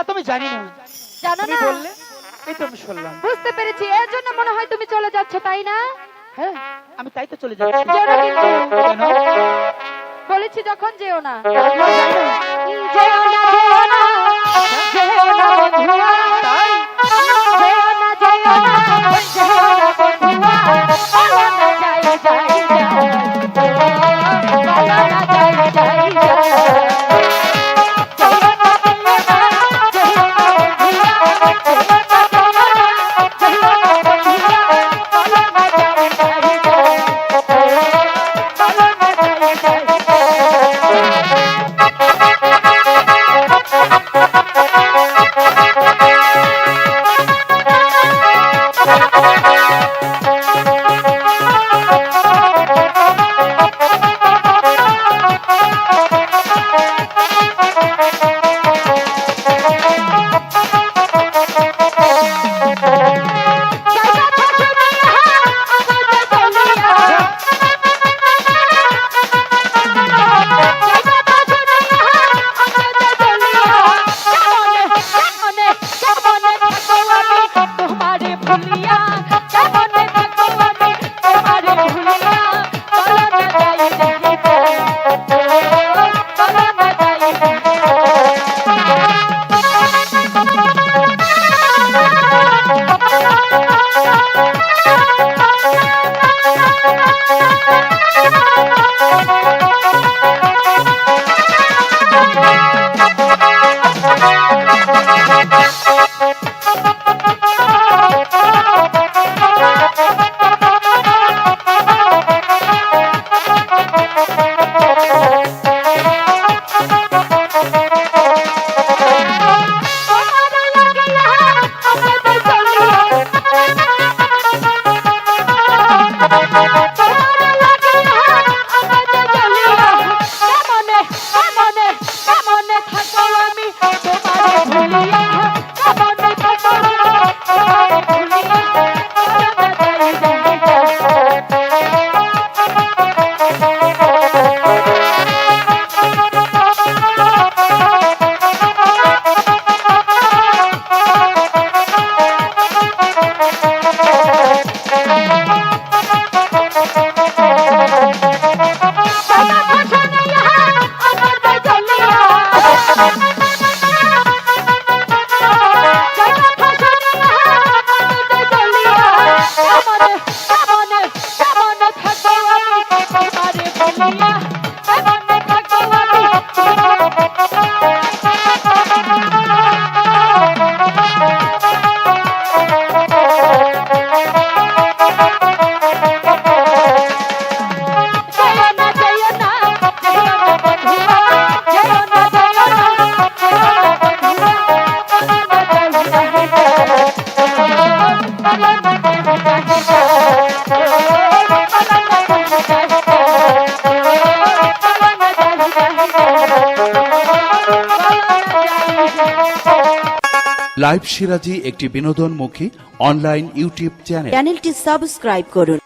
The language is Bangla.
তো আমি জানি না। জানো তুমি না? বললে এই তো আমি শুনলাম। বুঝতে পেরেছি, এর জন্য মনে হয় তুমি চলে যাচ্ছ, তাই না? হ্যাঁ, আমি তাই তো চলে যাচ্ছি। যেও না কিন্তু। কেন? বলেছি যখন যেও না। আমরা যাই না। যেও না, যেও না, যেও না বন্ধুয়া। তাই? যেও না, যেও না, যেও না বন্ধুয়া। বলো না যাই, যাই, যাই। বলো না যাই, যাই, যাই। যেও না, যেও না, যেও না বন্ধুয়া। যেও না, যেও না, যেও না বন্ধুয়া। বলো না যাই, যাই, যাই। বলো না যাই, যাই, লাইভ সিরাজি একটি বিনোদনমুখী অনলাইন ইউটিউব চ্যানেল। চ্যানেলটি সাবস্ক্রাইব করুন।